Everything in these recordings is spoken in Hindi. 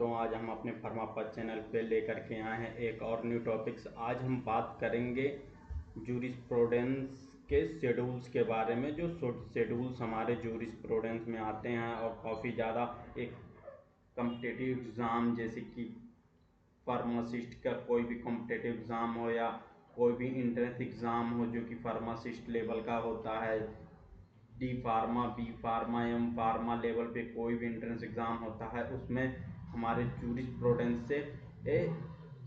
मित्रों, आज हम अपने फार्मापथ चैनल पे लेकर के आए हैं एक और न्यू टॉपिक्स। आज हम बात करेंगे जूरिस्प्रूडेंस के शेड्यूल्स के बारे में। जो शेड्यूल्स हमारे जूरिस्प्रूडेंस में आते हैं और काफ़ी ज़्यादा एक कॉम्पिटिटिव एग्ज़ाम, जैसे कि फार्मासिस्ट का कोई भी कॉम्पिटिटिव एग्ज़ाम हो या कोई भी इंट्रेंस एग्ज़ाम हो जो कि फार्मासिस्ट लेवल का होता है, D pharma, B pharma, M pharma level पे कोई भी एंट्रेंस एग्ज़ाम होता है, उसमें हमारे जूरिस्प्रूडेंस से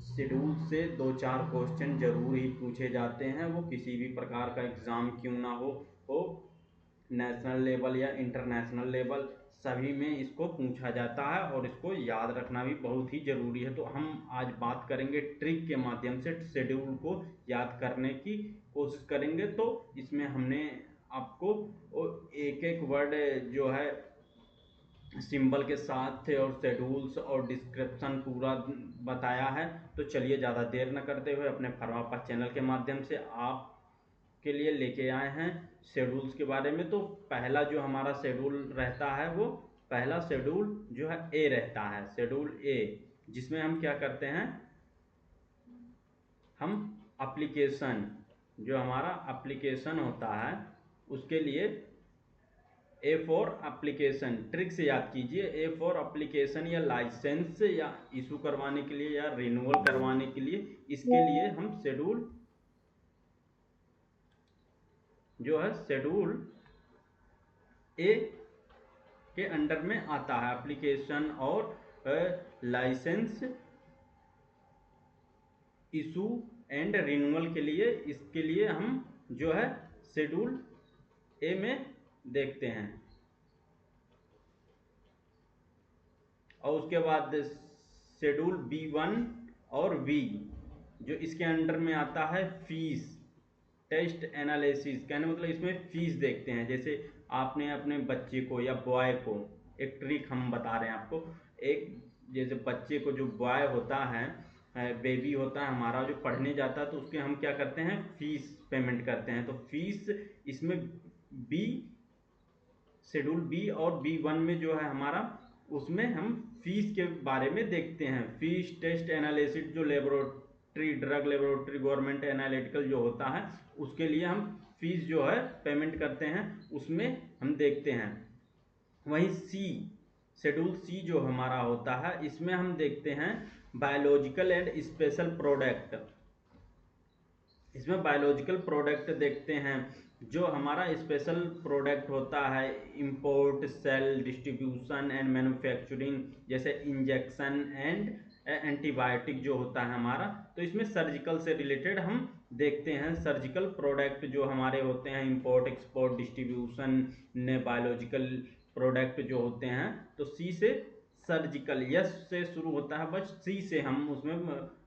शेड्यूल से 2-4 क्वेश्चन जरूर ही पूछे जाते हैं। वो किसी भी प्रकार का एग्ज़ाम क्यों ना हो नेशनल लेवल या इंटरनेशनल लेवल, सभी में इसको पूछा जाता है और इसको याद रखना भी बहुत ही ज़रूरी है। तो हम आज बात करेंगे ट्रिक के माध्यम से शेड्यूल को याद करने की कोशिश करेंगे। तो इसमें हमने आपको एक एक वर्ड जो है सिंबल के साथ थे और शेड्यूल्स और डिस्क्रिप्शन पूरा बताया है। तो चलिए ज़्यादा देर न करते हुए अपने फार्मापथ चैनल के माध्यम से आप के लिए लेके आए हैं शेड्यूल्स के बारे में। तो पहला जो हमारा शेड्यूल रहता है, वो पहला शेड्यूल जो है ए रहता है, शेड्यूल ए, जिसमें हम क्या करते हैं, हम एप्लीकेशन, जो हमारा एप्लीकेशन होता है उसके लिए ए फॉर एप्लीकेशन, ट्रिक से याद कीजिए, ए फॉर एप्लीकेशन या लाइसेंस या इशू करवाने के लिए या रिन्यूअल करवाने के लिए, इसके लिए हम शेड्यूल जो है शेड्यूल ए के अंडर में आता है। एप्लीकेशन और लाइसेंस, इशू एंड रिन्यूअल के लिए, इसके लिए हम जो है शेड्यूल ए में देखते हैं। और उसके बाद शेड्यूल B1 और V, जो इसके अंडर में आता है फीस टेस्ट एनालिसिस, कहने मतलब इसमें फीस देखते हैं। जैसे आपने अपने बच्चे को या बॉय को, एक ट्रिक हम बता रहे हैं आपको, एक जैसे बच्चे को, जो बॉय होता है, बेबी होता है हमारा, जो पढ़ने जाता है, तो उसके हम क्या करते हैं, फीस पेमेंट करते हैं। तो फीस इसमें बी, शेड्यूल बी और B1 में जो है हमारा, उसमें हम फीस के बारे में देखते हैं। फीस टेस्ट एनालिसिस, जो laboratory, drug laboratory, government analytical जो होता है, उसके लिए हम फीस जो है पेमेंट करते हैं, उसमें हम देखते हैं। वहीं सी, शेड्यूल सी जो हमारा होता है, इसमें हम देखते हैं बायोलॉजिकल एंड स्पेशल प्रोडक्ट। इसमें बायोलॉजिकल प्रोडक्ट देखते हैं। जो हमारा स्पेशल प्रोडक्ट होता है, import, sale, distribution and manufacturing, जैसे इंजेक्शन एंड एंटीबायोटिक जो होता है हमारा, तो इसमें सर्जिकल से रिलेटेड हम देखते हैं। सर्जिकल प्रोडक्ट जो हमारे होते हैं, इंपोर्ट, एक्सपोर्ट, डिस्ट्रीब्यूशन ने बायोलॉजिकल प्रोडक्ट जो होते हैं, तो सी से सर्जिकल, यस से शुरू होता है, बस सी से हम उसमें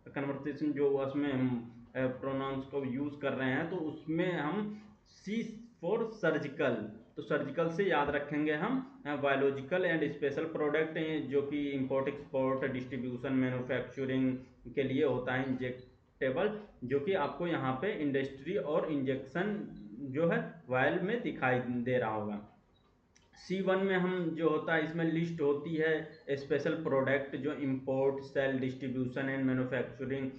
कन्वर्सेशन जो उसमें हम प्रोनाउंस को यूज़ कर रहे हैं, तो उसमें हम सी फॉर सर्जिकल, तो सर्जिकल से याद रखेंगे हम बायोलॉजिकल एंड स्पेशल प्रोडक्ट, जो कि इंपोर्ट, एक्सपोर्ट, डिस्ट्रीब्यूशन, मैन्युफैक्चरिंग के लिए होता है। इंजेक्टेबल, जो कि आपको यहाँ पे इंडस्ट्री और इंजेक्शन जो है वायल में दिखाई दे रहा होगा। C1 में हम जो होता है, इसमें लिस्ट होती है स्पेशल प्रोडक्ट, जो import, sale, distribution and manufacturing,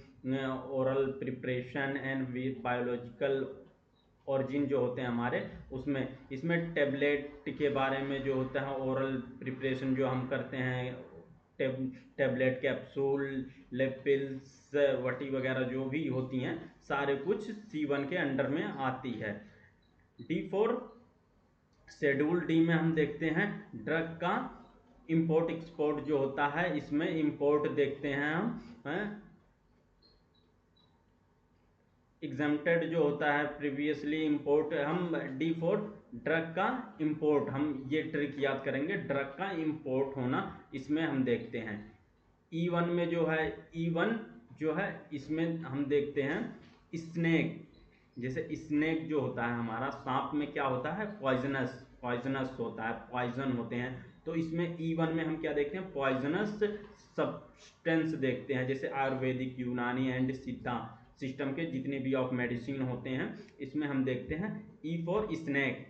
oral preparation and biological origin जो होते हैं हमारे, उसमें इसमें टेबलेट के बारे में जो होता है, ओरल प्रिपरेशन जो हम करते हैं, टेबलेट, कैप्सूल, पिल्स, वटी वगैरह जो भी होती हैं, सारे कुछ C1 के अंडर में आती है। D4 शेड्यूल डी में हम देखते हैं ड्रग का इंपोर्ट, एक्सपोर्ट जो होता है, इसमें इंपोर्ट देखते हैं हम, एग्जम्प्टेड जो होता है, प्रीवियसली इंपोर्ट, हम D4 ड्रग का इंपोर्ट, हम ये ट्रिक याद करेंगे, ड्रग का इंपोर्ट होना इसमें हम देखते हैं। E1 में जो है, E1 जो है, इसमें हम देखते हैं स्नेक, जैसे स्नेक जो होता है हमारा, सांप में क्या होता है, पॉइजनस होता है, पॉइजन होते हैं। तो इसमें E1 में हम क्या देखते हैं, पॉइजनस सब्सटेंस देखते हैं। जैसे आयुर्वेदिक, यूनानी एंड सिद्धा सिस्टम के जितने भी ऑफ मेडिसिन होते हैं, इसमें हम देखते हैं E फॉर स्नेक,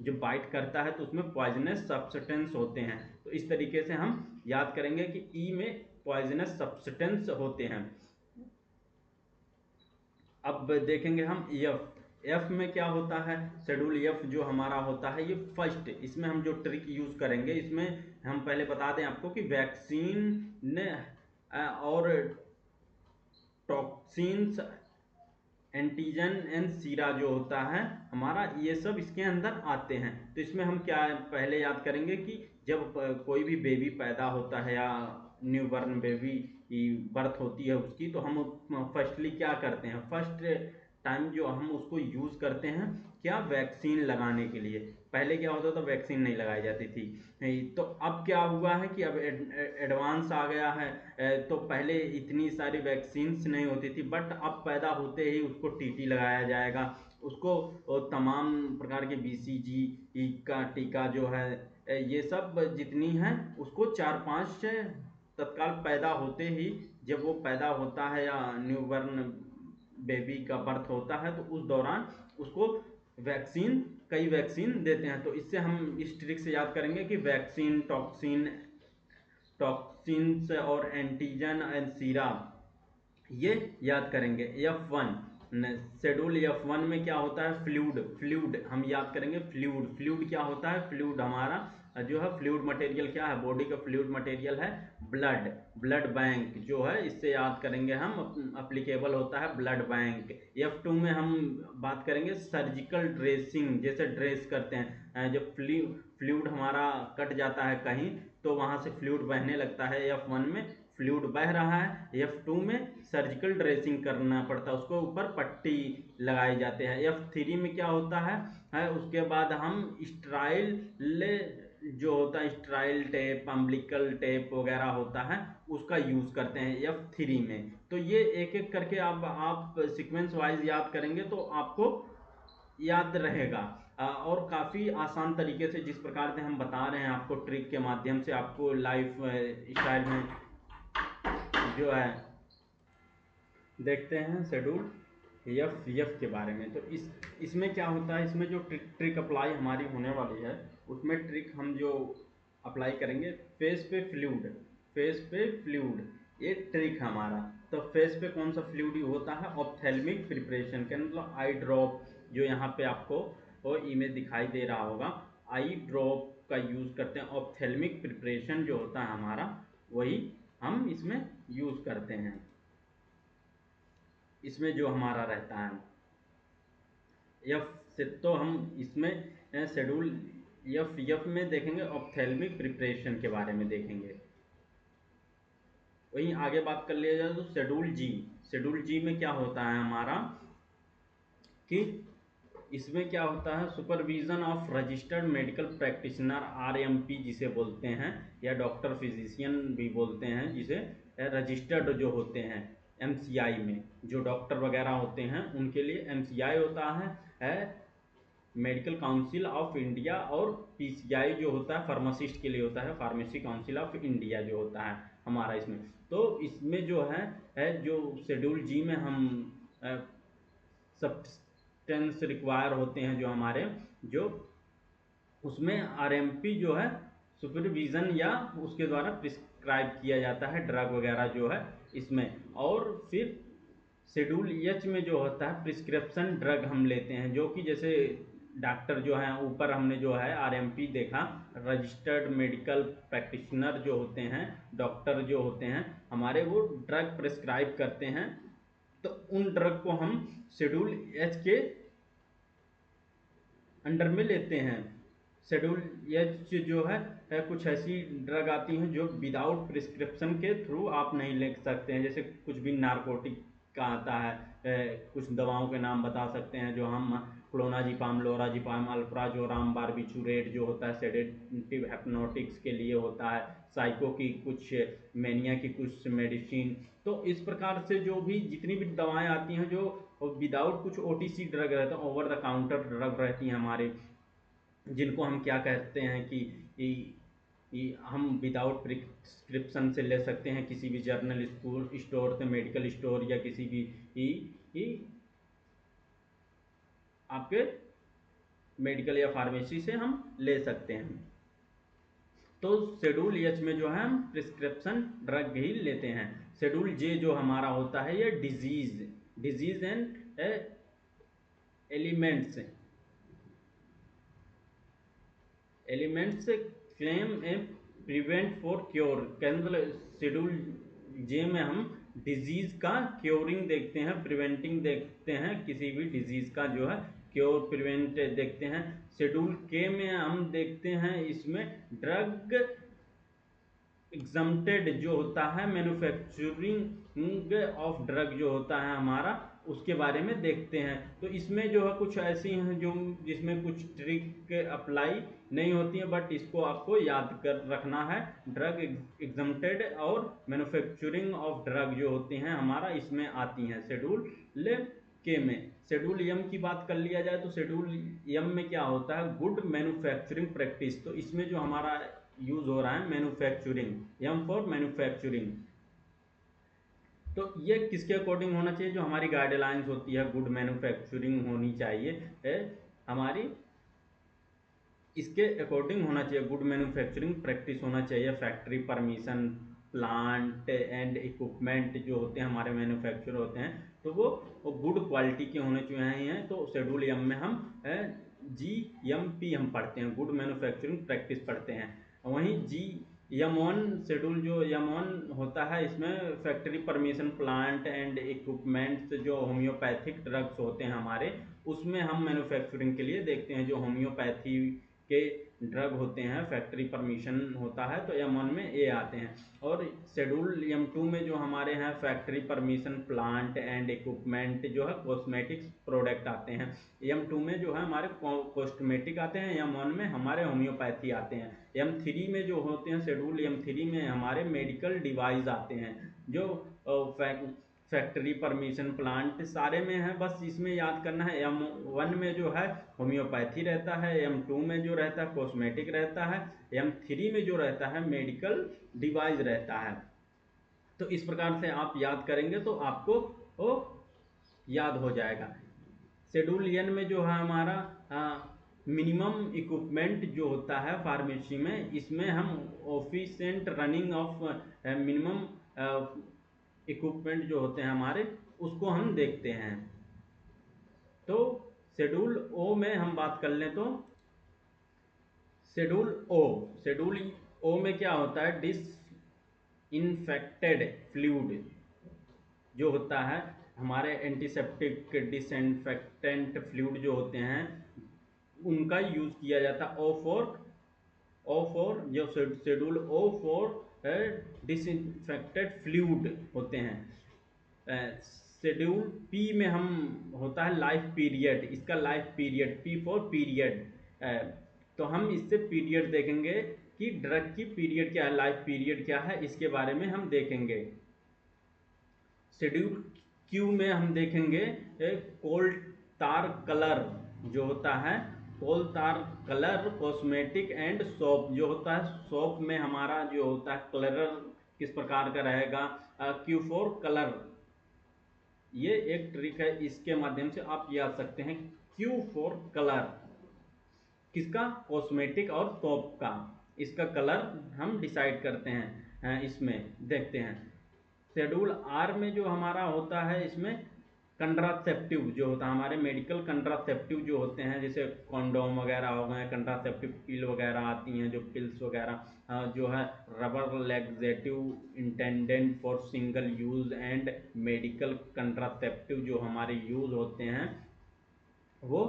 जो बाइट करता है तो उसमें पॉइजनस सब्सटेंस होते हैं। तो इस तरीके से हम याद करेंगे कि ई में पॉइजनस सब्सटेंस होते हैं। अब देखेंगे हम एफ। एफ में क्या होता है, शेड्यूल एफ जो हमारा होता है ये फर्स्ट, इसमें हम जो ट्रिक यूज करेंगे, इसमें हम पहले बता दें आपको कि वैक्सीन और टॉक्सिन्स, एंटीजन एंड सीरा जो होता है हमारा, ये सब इसके अंदर आते हैं। तो इसमें हम क्या पहले याद करेंगे कि जब कोई भी बेबी पैदा होता है या न्यू बर्न बेबी की बर्थ होती है उसकी, तो हम फर्स्टली क्या करते हैं, फर्स्ट टाइम जो हम उसको यूज करते हैं क्या, वैक्सीन लगाने के लिए। पहले क्या होता था, वैक्सीन नहीं लगाई जाती थी। तो अब क्या हुआ है कि अब एडवांस आ गया है। तो पहले इतनी सारी वैक्सीन्स नहीं होती थी, बट अब पैदा होते ही उसको टीटी लगाया जाएगा, उसको तमाम प्रकार के बीसीजी का टीका जो है, ये सब जितनी है उसको 4-5 तत्काल पैदा होते ही, जब वो पैदा होता है या न्यूबॉर्न बेबी का बर्थ होता है, तो उस दौरान उसको वैक्सीन, कई वैक्सीन देते हैं। तो इससे हम इस ट्रिक से याद करेंगे कि वैक्सीन, टॉक्सिन्स और एंटीजन एंड सीरा, ये याद करेंगे। F1 शेड्यूल F1 में क्या होता है, फ्लूइड। फ्लूइड हम याद करेंगे, फ्लूइड। फ्लूइड क्या होता है, फ्लूइड हमारा जो है, फ्लूइड मटेरियल क्या है, बॉडी का फ्लूइड मटेरियल है ब्लड। ब्लड बैंक जो है, इससे याद करेंगे हम, अप्लीकेबल होता है ब्लड बैंक। F2 में हम बात करेंगे सर्जिकल ड्रेसिंग, जैसे ड्रेस करते हैं, जब फ्लूइड हमारा कट जाता है कहीं तो वहां से फ्लूइड बहने लगता है। F1 में फ्लूइड बह रहा है, F2 में सर्जिकल ड्रेसिंग करना पड़ता है, उसको ऊपर पट्टी लगाए जाते हैं। F3 में क्या होता है उसके बाद हम स्ट्राइल जो होता है, स्ट्राइल टेप, अम्बिलिकल टेप वगैरह होता है, उसका यूज करते हैं F3 में। तो ये एक एक करके आप सीक्वेंस वाइज याद करेंगे तो आपको याद रहेगा। और काफ़ी आसान तरीके से, जिस प्रकार से हम बता रहे हैं आपको ट्रिक के माध्यम से, आपको लाइफ स्टाइल में जो है देखते हैं शेड्यूल एफ के बारे में। तो इसमें क्या होता है, इसमें जो ट्रिक अप्लाई हमारी होने वाली है, उसमें ट्रिक हम जो अप्लाई करेंगे, फेस पे फ्लूइड, फेस पे फ्लूइड, ये ट्रिक हमारा। तो फेस पे कौन सा फ्लूइड होता है, ऑप्थेल्मिक प्रिपरेशन का मतलब आई ड्रॉप, जो यहाँ पे आपको वो इमेज दिखाई दे रहा होगा, आई ड्रॉप का यूज करते हैं। ऑप्थेल्मिक प्रिपरेशन जो होता है हमारा, वही हम इसमें यूज करते हैं। इसमें जो हमारा रहता है एफ से, तो हम इसमें शेड्यूल एफ में देखेंगे, ऑप्थेल्मिक प्रिपरेशन के बारे में देखेंगे। वहीं आगे बात कर लिया जाए तो शेड्यूल जी। शेड्यूल जी में क्या होता है हमारा कि इसमें क्या होता है, supervision of registered medical practitioner, RMP जिसे बोलते हैं, या डॉक्टर फिजिशियन भी बोलते हैं, जिसे रजिस्टर्ड जो होते हैं एमसीआई में, जो डॉक्टर वगैरह होते हैं उनके लिए एमसीआई होता है मेडिकल काउंसिल ऑफ इंडिया, और पीसीआई जो होता है फार्मासिस्ट के लिए होता है, फार्मेसी काउंसिल ऑफ इंडिया जो होता है हमारा इसमें। तो इसमें जो है जो शेड्यूल जी में हम सब्सटेंस रिक्वायर होते हैं जो हमारे, जो उसमें आरएमपी जो है सुपरविजन या उसके द्वारा प्रिस्क्राइब किया जाता है ड्रग वगैरह जो है इसमें। और फिर शेड्यूल एच में जो होता है प्रिस्क्रिप्शन ड्रग हम लेते हैं, जो कि जैसे डॉक्टर जो है, ऊपर हमने जो है आरएमपी देखा, रजिस्टर्ड मेडिकल प्रैक्टिशनर जो होते हैं, डॉक्टर जो होते हैं हमारे, वो ड्रग प्रिस्क्राइब करते हैं। तो उन ड्रग को हम शेड्यूल एच के अंडर में लेते हैं। शेड्यूल एच जो है कुछ ऐसी ड्रग आती हैं जो विदाउट प्रिस्क्रिप्शन के थ्रू आप नहीं ले सकते हैं, जैसे कुछ भी नारकोटिक का आता है, कुछ दवाओं के नाम बता सकते हैं जो हम, क्लोनाजिपाम, लोराजिपाम, अल्प्राजोराम, बारबिचुरेट जो होता है सेडेटिव हिप्नोटिक्स के लिए होता है, साइको की कुछ, मेनिया की कुछ मेडिसिन। तो इस प्रकार से जो भी जितनी भी दवाएं आती हैं जो विदाउट कुछ ओटीसी ड्रग रहता है, ओवर द काउंटर ड्रग रहती हैं हमारी, जिनको हम क्या कहते हैं कि हम विदाउट प्रिस्क्रिप्शन से ले सकते हैं किसी भी जर्नल स्टोर से, मेडिकल स्टोर, या किसी भी आपके मेडिकल या फार्मेसी से हम ले सकते हैं। तो शेड्यूल एच में जो है हम प्रिस्क्रिप्शन ड्रग ही लेते हैं। शेड्यूल जे जो हमारा होता है ये disease and elements claim A prevent for cure. मतलब शेड्यूल जे में हम डिजीज का क्योरिंग देखते हैं, प्रिवेंटिंग देखते हैं, किसी भी डिजीज का जो है क्योर प्रिवेंट देखते हैं। शेड्यूल के में हम देखते हैं इसमें ड्रग एग्जम्प्टेड जो होता है, मैन्युफैक्चरिंग ऑफ ड्रग जो होता है हमारा, उसके बारे में देखते हैं। तो इसमें जो है कुछ ऐसी हैं जो जिसमें कुछ ट्रिक अप्लाई नहीं होती है, बट इसको आपको याद कर रखना है। ड्रग एग्जम्प्टेड और मैन्युफैक्चरिंग ऑफ ड्रग जो होती हैं हमारा इसमें आती हैं शेड्यूल के में। शेड्यूल एम की बात कर लिया जाए तो शेड्यूल एम में क्या होता है, गुड मैन्युफैक्चरिंग प्रैक्टिस। तो इसमें जो हमारा यूज हो रहा है मैन्युफैक्चरिंग, एम फॉर मैन्युफैक्चरिंग। तो ये किसके अकॉर्डिंग होना चाहिए, जो हमारी गाइडलाइंस होती है गुड मैन्युफैक्चरिंग होनी चाहिए है हमारी, इसके अकॉर्डिंग होना चाहिए। गुड मैन्युफैक्चरिंग प्रैक्टिस होना चाहिए। Factory permission, plant and equipment जो होते हैं हमारे मैन्युफैक्चर होते हैं, तो वो गुड क्वालिटी के होने चाहिए। तो शेड्यूल एम में हम GMP हम पढ़ते हैं, गुड मैन्युफैक्चरिंग प्रैक्टिस पढ़ते हैं। वहीं एम1 शेड्यूल जो एम1 होता है, इसमें factory permission, plant and equipments जो होम्योपैथिक ड्रग्स होते हैं हमारे, उसमें हम मैन्युफैक्चरिंग के लिए देखते हैं। जो होम्योपैथी के ड्रग होते हैं फैक्ट्री परमिशन होता है, तो M1 में ये आते हैं। और शेड्यूल M2 में जो हमारे हैं factory permission, plant and equipment जो है कॉस्मेटिक्स प्रोडक्ट आते हैं। M2 में जो है हमारे कॉस्मेटिक आते हैं, M1 में हमारे होम्योपैथी आते हैं। M3 में जो होते हैं शेड्यूल M3 में हमारे मेडिकल डिवाइस आते हैं, जो फैक्ट्री परमिशन, प्लांट सारे में है। बस इसमें याद करना है M1 में जो है होम्योपैथी रहता है, M2 में जो रहता है कॉस्मेटिक रहता है, M3 में जो रहता है मेडिकल डिवाइस रहता है। तो इस प्रकार से आप याद करेंगे तो आपको वो याद हो जाएगा। शेड्यूल एन में जो है हमारा मिनिमम इक्विपमेंट जो होता है फार्मेसी में, इसमें हम ऑफिशिएंट रनिंग ऑफ मिनिमम इक्विपमेंट जो होते हैं हमारे, उसको हम देखते हैं। तो शेड्यूल ओ में हम बात कर लें तो शेड्यूल ओ में क्या होता है, डिसइंफेक्टेड फ्लूइड जो होता है हमारे, एंटीसेप्टिक डिसइंफेक्टेंट फ्लूइड जो होते हैं उनका यूज किया जाता है। ओ फॉर जो schedule O for disinfected fluid होते हैं। शेड्यूल पी में हम होता है लाइफ पीरियड, इसका life period, P for period. तो हम इससे पीरियड देखेंगे कि ड्रग की पीरियड क्या है, लाइफ पीरियड क्या है, इसके बारे में हम देखेंगे। शेड्यूल क्यू में हम देखेंगे कोल तार कलर जो होता है, कोल तार कलर कॉस्मेटिक एंड सोप जो होता है। सोप में हमारा जो होता है कलर किस प्रकार का रहेगा, क्यू फॉर कलर, ये एक ट्रिक है, इसके माध्यम से आप याद सकते हैं। क्यू फॉर कलर किसका, कॉस्मेटिक और सोप का, इसका कलर हम डिसाइड करते हैं, इसमें देखते हैं। शेड्यूल आर में जो हमारा होता है, इसमें कंट्रासेप्टिव जो होता है हमारे, मेडिकल कंट्रासेप्टिव जो होते हैं, जैसे कॉन्डोम वगैरह हो गए, कंट्रासेप्टिव पिल वगैरह आती हैं, जो पिल्स वगैरह जो है, rubber laxative intended for single use and medical contraceptive जो हमारे यूज होते हैं, वो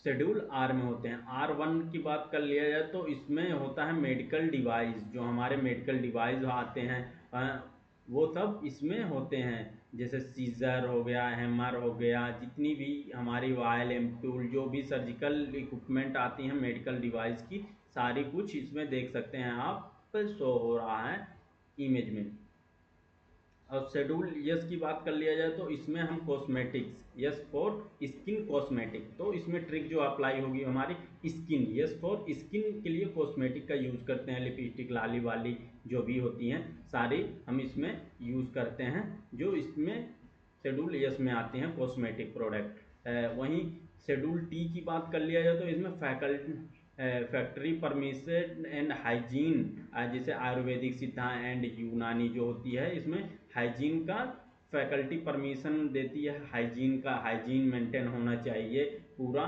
शेड्यूल आर में होते हैं। R1 की बात कर लिया जाए तो इसमें होता है मेडिकल डिवाइस, जो हमारे मेडिकल डिवाइस आते हैं वो सब इसमें होते हैं, जैसे सीजर हो गया, हैमर हो गया, जितनी भी हमारी वायल एम्पूल जो भी सर्जिकल इक्विपमेंट आती हैं मेडिकल डिवाइस की, सारी कुछ इसमें देख सकते हैं आप, शो हो रहा है इमेज में। और शेड्यूल यस की बात कर लिया जाए तो इसमें हम cosmetics, yes for skin cosmetic, तो इसमें ट्रिक जो अप्लाई होगी हमारी स्किन, यस फॉर स्किन के लिए कॉस्मेटिक का यूज करते हैं। लिपस्टिक, लाली वाली जो भी होती हैं सारी हम इसमें यूज करते हैं, जो इसमें शेड्यूल यस में आते हैं कॉस्मेटिक प्रोडक्ट। वहीं शेड्यूल टी की बात कर लिया जाए तो इसमें फैक्ट्री परमिशन एंड हाइजीन, जैसे आयुर्वेदिक सिद्धा एंड यूनानी जो होती है, इसमें हाइजीन का फैकल्टी परमिशन देती है, हाइजीन का, हाइजीन मेंटेन होना चाहिए पूरा।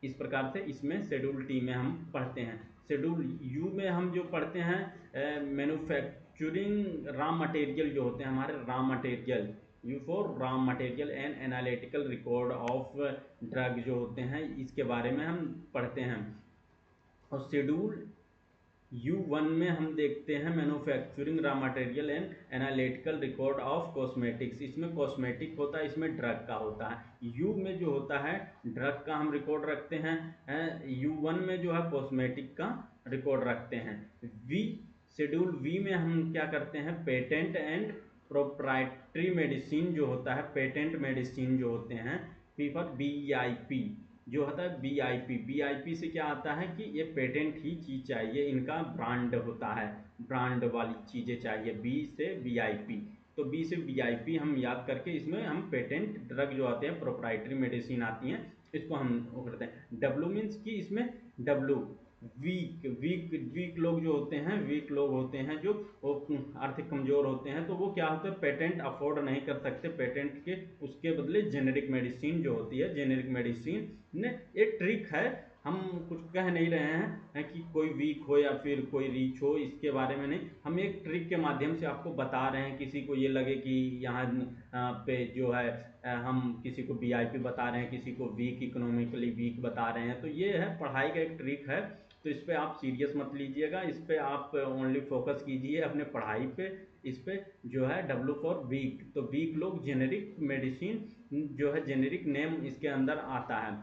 इस प्रकार से इसमें शेड्यूल टी में हम पढ़ते हैं। शेड्यूल यू में हम जो पढ़ते हैं मैन्युफैक्चरिंग रॉ मटेरियल जो होते हैं हमारे raw material, you for raw material and analytical record of drug जो होते हैं, इसके बारे में हम पढ़ते हैं। और शेड्यूल U1 में हम देखते हैं manufacturing raw material and analytical record of cosmetics, इसमें कॉस्मेटिक होता है, इसमें ड्रग का होता है। यू में जो होता है ड्रग का हम रिकॉर्ड रखते हैं, U1 में जो है कॉस्मेटिक का रिकॉर्ड रखते हैं। वी शेड्यूल वी में हम क्या करते हैं, पेटेंट एंड प्रोप्राइटरी मेडिसिन जो होता है, पेटेंट मेडिसिन जो होते हैं, फॉर BIP जो होता है, BIP से क्या आता है कि ये पेटेंट ही चीज चाहिए, इनका ब्रांड होता है, ब्रांड वाली चीजें चाहिए। बी से VIP, तो बी से VIP हम याद करके इसमें हम पेटेंट ड्रग जो आते हैं, प्रोप्राइटरी मेडिसिन आती हैं, इसको हम वो करते हैं। डब्ल्यू मीन्स की इसमें डब्ल्यू वीक वीक वीक लोग जो होते हैं, वीक लोग होते हैं जो वो आर्थिक कमजोर होते हैं, तो वो क्या होता है, पेटेंट अफोर्ड नहीं कर सकते पेटेंट के, उसके बदले जेनेरिक मेडिसिन जो होती है, जेनेरिक मेडिसिन ने एक ट्रिक है, हम कुछ कह नहीं रहे हैं कि कोई वीक हो या फिर कोई रीच हो, इसके बारे में नहीं, हम एक ट्रिक के माध्यम से आपको बता रहे हैं। किसी को ये लगे कि यहाँ पे जो है हम किसी को VIP बता रहे हैं, किसी को वीक, इकोनॉमिकली वीक बता रहे हैं, तो ये है पढ़ाई का एक ट्रिक है। तो इस पे आप सीरियस मत लीजिएगा, इस पे आप ओनली फोकस कीजिए अपने पढ़ाई पे। इस पे जो है W फॉर वीक, तो वीक लोग, जेनेरिक मेडिसिन जो है, जेनेरिक नेम इसके अंदर आता है।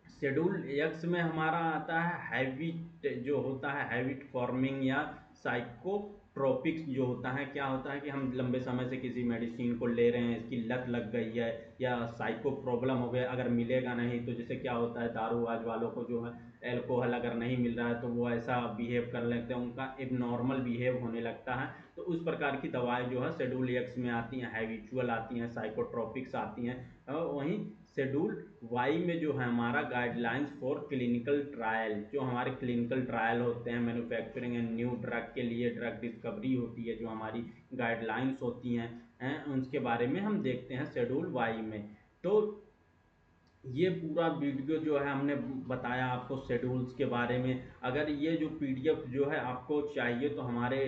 शेड्यूल एक्स में हमारा आता है हैबिट जो होता है, हैबिट फॉर्मिंग या साइकोट्रोपिक्स जो होता है। क्या होता है कि हम लंबे समय से किसी मेडिसिन को ले रहे हैं, इसकी लत लग गई है या साइको प्रॉब्लम हो गया, अगर मिलेगा नहीं तो जैसे क्या होता है, दारूबाज वालों को जो है एल्कोहल अगर नहीं मिल रहा है तो वो ऐसा बिहेव कर लेते हैं, उनका एक नॉर्मल बिहेव होने लगता है, तो उस प्रकार की दवाएं जो है शेड्यूल एक्स में आती हैं, हैबिचुअल आती हैं, साइकोट्रोपिक्स आती हैं। और वहीं शेड्यूल वाई में जो है हमारा गाइडलाइंस फॉर क्लिनिकल ट्रायल, जो हमारे क्लिनिकल ट्रायल होते हैं मैन्युफैक्चरिंग एंड न्यू ड्रग के लिए, ड्रग डिस्कवरी होती है, जो हमारी गाइडलाइंस होती हैं उनके बारे में हम देखते हैं शेड्यूल वाई में। तो ये पूरा वीडियो जो है हमने बताया आपको शेड्यूल्स के बारे में। अगर ये जो PDF जो है आपको चाहिए तो हमारे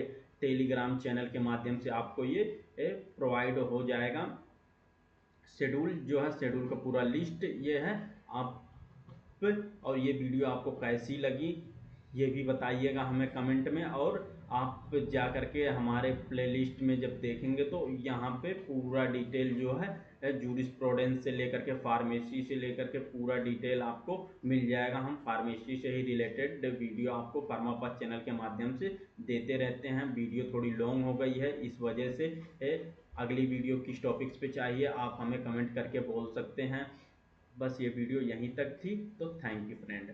टेलीग्राम चैनल के माध्यम से आपको ये प्रोवाइड हो जाएगा। शेड्यूल जो है, शेड्यूल का पूरा लिस्ट ये है आप। और ये वीडियो आपको कैसी लगी ये भी बताइएगा हमें कमेंट में। और आप जा करके हमारे प्लेलिस्ट में जब देखेंगे तो यहाँ पे पूरा डिटेल जो है जूरिस्प्रूडेंस से लेकर के फार्मेसी से लेकर के पूरा डिटेल आपको मिल जाएगा। हम फार्मेसी से ही रिलेटेड वीडियो आपको फार्मापथ चैनल के माध्यम से देते रहते हैं। वीडियो थोड़ी लॉन्ग हो गई है, इस वजह से अगली वीडियो किस टॉपिक्स पे चाहिए आप हमें कमेंट करके बोल सकते हैं। बस ये वीडियो यहीं तक थी, तो थैंक यू फ्रेंड।